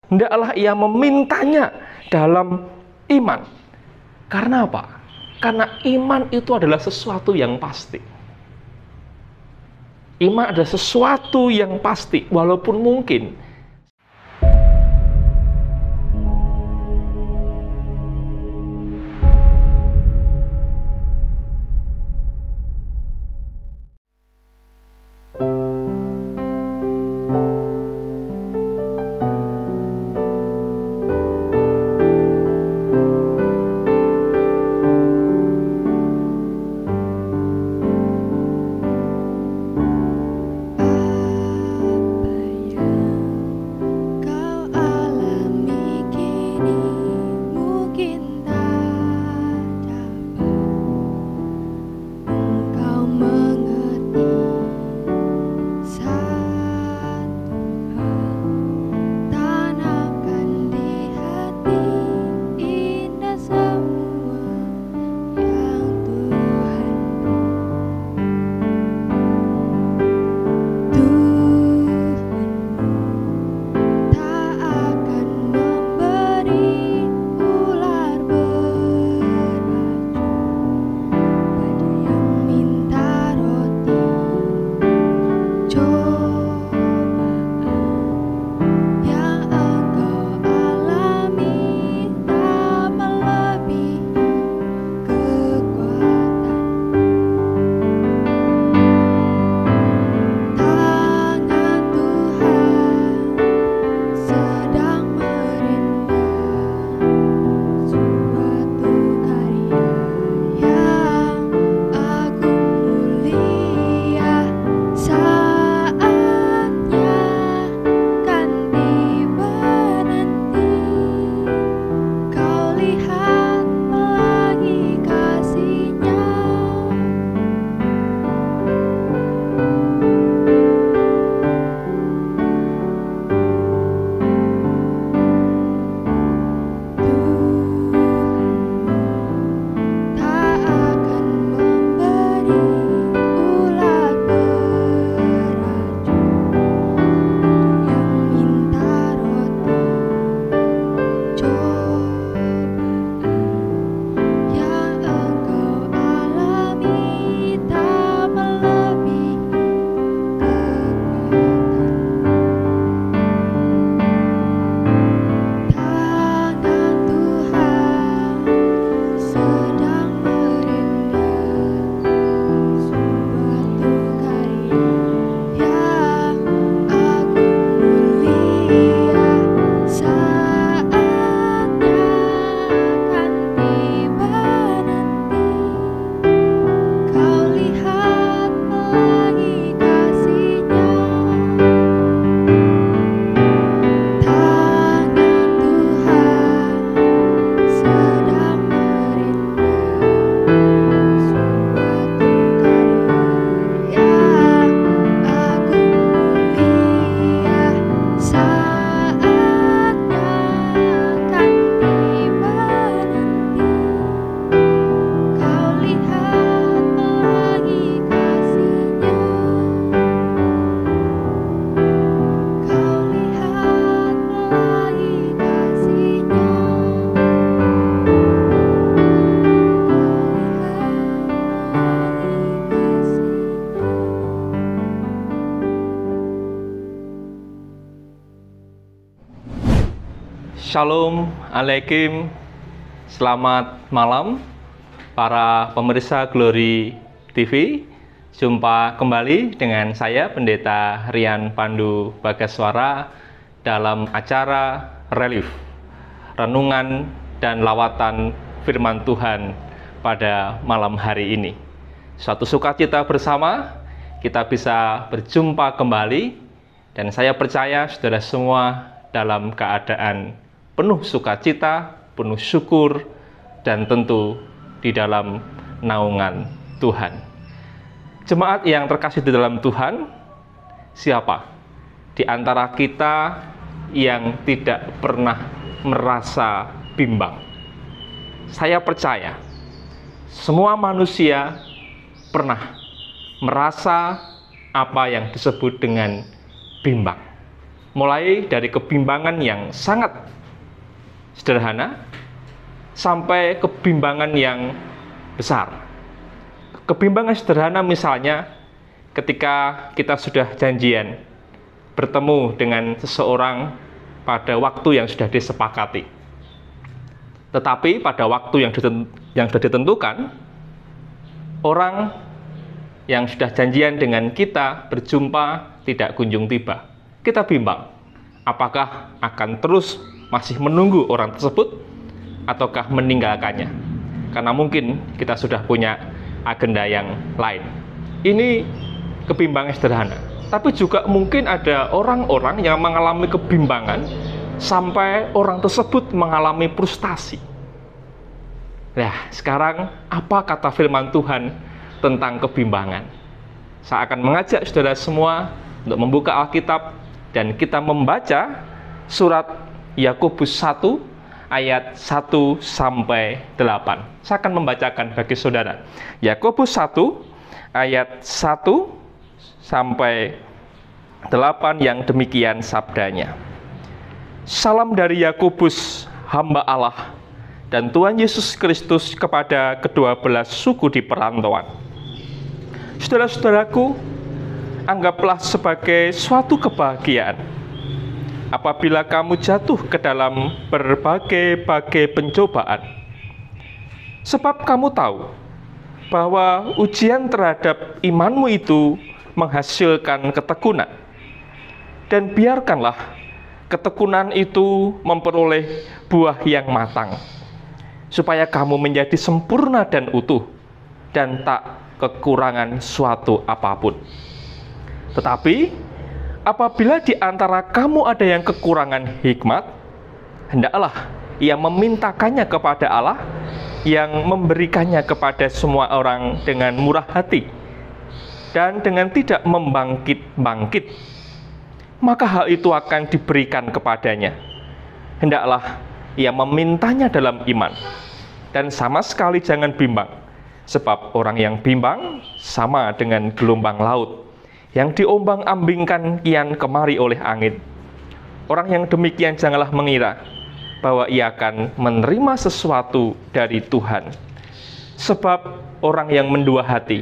Hendaklah ia memintanya dalam iman. Karena apa? Karena iman itu adalah sesuatu yang pasti. Iman adalah sesuatu yang pasti, walaupun mungkin Shalom Alaikum, selamat malam para pemirsa Glory TV. Jumpa kembali dengan saya Pendeta Rian Pandu Bagaswara dalam acara Relief, Renungan dan Lawatan Firman Tuhan pada malam hari ini. Suatu sukacita bersama kita bisa berjumpa kembali, dan saya percaya saudara semua dalam keadaan penuh sukacita, penuh syukur, dan tentu di dalam naungan Tuhan. Jemaat yang terkasih di dalam Tuhan, siapa di antara kita yang tidak pernah merasa bimbang? Saya percaya semua manusia pernah merasa apa yang disebut dengan bimbang. Mulai dari kebimbangan yang sangat sederhana sampai kebimbangan yang besar. Kebimbangan sederhana misalnya ketika kita sudah janjian bertemu dengan seseorang pada waktu yang sudah disepakati. Tetapi pada waktu yang sudah ditentukan, orang yang sudah janjian dengan kita berjumpa tidak kunjung tiba. Kita bimbang, apakah akan terus masih menunggu orang tersebut ataukah meninggalkannya? Karena mungkin kita sudah punya agenda yang lain. Ini kebimbangan sederhana. Tapi juga mungkin ada orang-orang yang mengalami kebimbangan sampai orang tersebut mengalami frustasi. Nah, sekarang apa kata firman Tuhan tentang kebimbangan? Saya akan mengajak saudara semua untuk membuka Alkitab dan kita membaca surat Yakobus 1 ayat 1 sampai 8. Saya akan membacakan bagi saudara. Yakobus 1 ayat 1 sampai 8 yang demikian sabdanya. Salam dari Yakobus, hamba Allah dan Tuhan Yesus Kristus kepada kedua belas suku di perantauan. Saudara-saudaraku, anggaplah sebagai suatu kebahagiaan apabila kamu jatuh ke dalam berbagai-bagai pencobaan. Sebab kamu tahu bahwa ujian terhadap imanmu itu menghasilkan ketekunan. Dan biarkanlah ketekunan itu memperoleh buah yang matang, supaya kamu menjadi sempurna dan utuh, dan tak kekurangan suatu apapun. Tetapi, apabila di antara kamu ada yang kekurangan hikmat, hendaklah ia memintakannya kepada Allah, yang memberikannya kepada semua orang dengan murah hati, dan dengan tidak membangkit-bangkit, maka hal itu akan diberikan kepadanya. Hendaklah ia memintanya dalam iman, dan sama sekali jangan bimbang, sebab orang yang bimbang sama dengan gelombang laut, yang diombang-ambingkan kian kemari oleh angin. Orang yang demikian janganlah mengira bahwa ia akan menerima sesuatu dari Tuhan, sebab orang yang mendua hati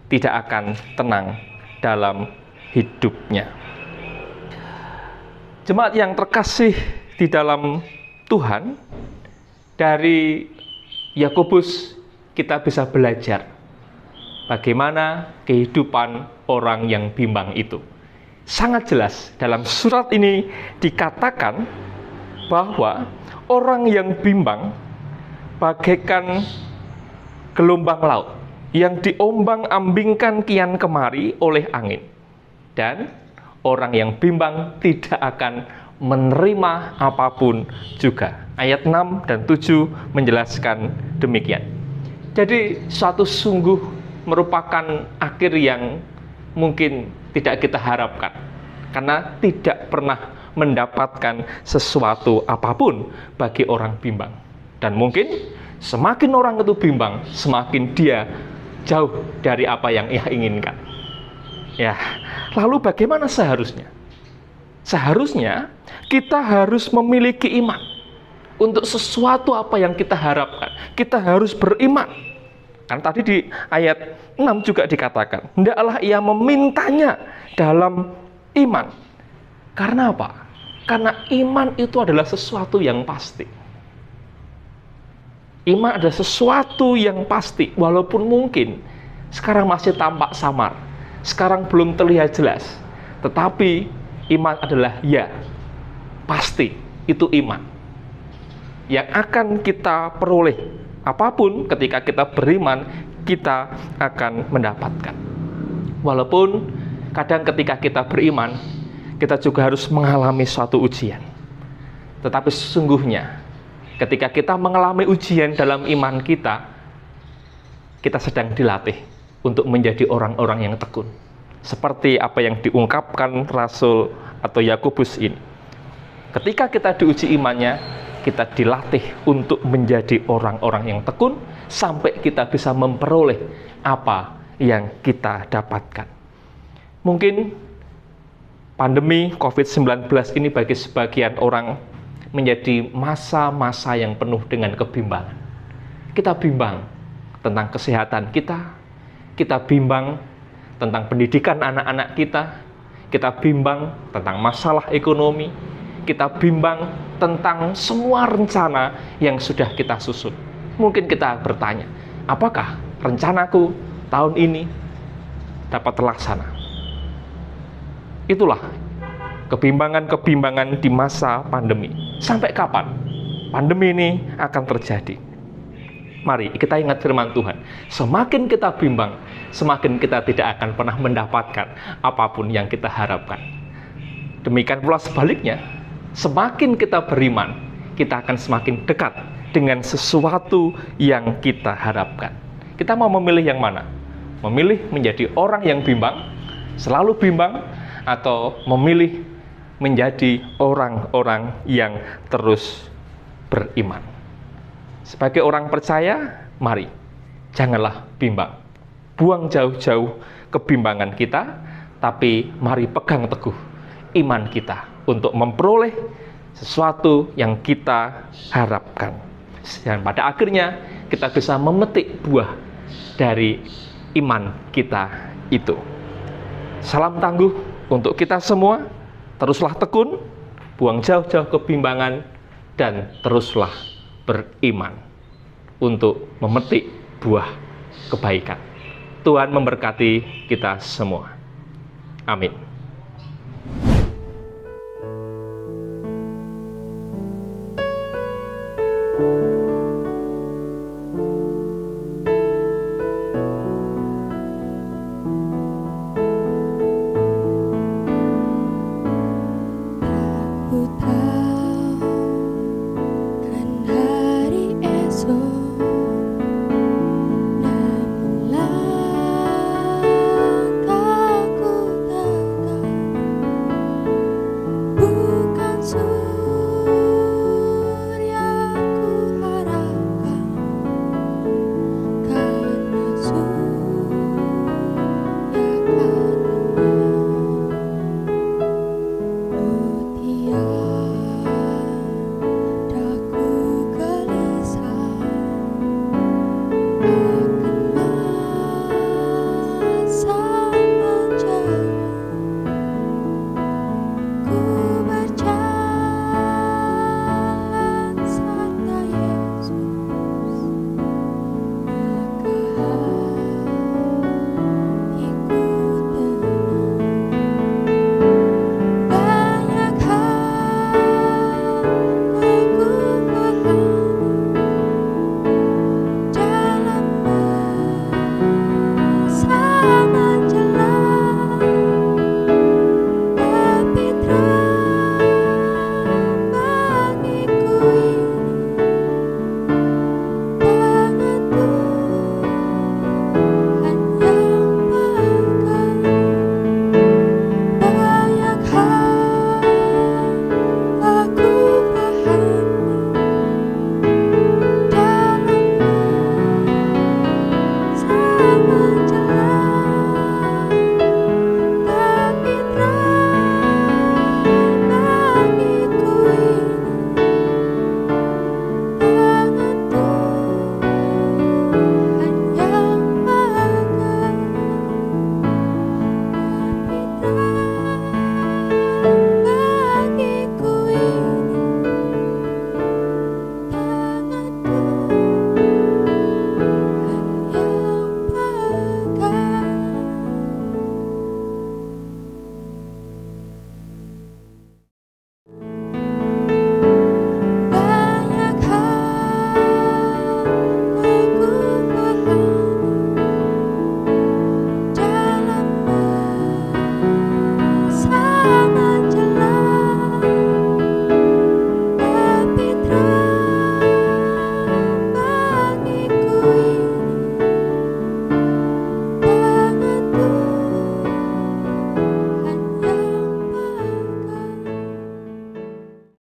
tidak akan tenang dalam hidupnya. Jemaat yang terkasih di dalam Tuhan, dari Yakobus kita bisa belajar bagaimana kehidupan orang yang bimbang itu. Sangat jelas dalam surat ini dikatakan bahwa orang yang bimbang bagaikan gelombang laut yang diombang-ambingkan kian kemari oleh angin. Dan orang yang bimbang tidak akan menerima apapun juga. Ayat 6 dan 7 menjelaskan demikian. Jadi suatu sungguh merupakan akhir yang mungkin tidak kita harapkan, karena tidak pernah mendapatkan sesuatu apapun bagi orang bimbang. Dan mungkin semakin orang itu bimbang, semakin dia jauh dari apa yang ia inginkan. Ya, lalu bagaimana seharusnya? Seharusnya kita harus memiliki iman untuk sesuatu apa yang kita harapkan. Kita harus beriman. Kan tadi di ayat 6 juga dikatakan, hendaklah ia memintanya dalam iman. Karena apa? Karena iman itu adalah sesuatu yang pasti. Iman adalah sesuatu yang pasti, walaupun mungkin sekarang masih tampak samar, sekarang belum terlihat jelas. Tetapi iman adalah ya, pasti, itu iman yang akan kita peroleh. Apapun ketika kita beriman, kita akan mendapatkan. Walaupun kadang ketika kita beriman, kita juga harus mengalami suatu ujian. Tetapi sesungguhnya, ketika kita mengalami ujian dalam iman kita sedang dilatih untuk menjadi orang-orang yang tekun. Seperti apa yang diungkapkan Rasul atau Yakobus ini. Ketika kita diuji imannya, kita dilatih untuk menjadi orang-orang yang tekun sampai kita bisa memperoleh apa yang kita dapatkan. Mungkin Pandemi COVID-19 ini bagi sebagian orang menjadi masa-masa yang penuh dengan kebimbangan. Kita bimbang tentang kesehatan kita bimbang tentang pendidikan anak-anak kita bimbang tentang masalah ekonomi, kita bimbang tentang semua rencana yang sudah kita susun. Mungkin kita bertanya, apakah rencanaku tahun ini dapat terlaksana? Itulah kebimbangan-kebimbangan di masa pandemi. Sampai kapan pandemi ini akan terjadi? Mari kita ingat firman Tuhan. Semakin kita bimbang, semakin kita tidak akan pernah mendapatkan apapun yang kita harapkan. Demikian pula sebaliknya, semakin kita beriman, kita akan semakin dekat dengan sesuatu yang kita harapkan. Kita mau memilih yang mana? Memilih menjadi orang yang bimbang, selalu bimbang, atau memilih menjadi orang-orang yang terus beriman. Sebagai orang percaya, mari janganlah bimbang. Buang jauh-jauh kebimbangan kita, tapi mari pegang teguh iman kita untuk memperoleh sesuatu yang kita harapkan. Dan pada akhirnya kita bisa memetik buah dari iman kita itu. Salam tangguh untuk kita semua. Teruslah tekun, buang jauh-jauh kebimbangan, dan teruslah beriman untuk memetik buah kebaikan. Tuhan memberkati kita semua. Amin.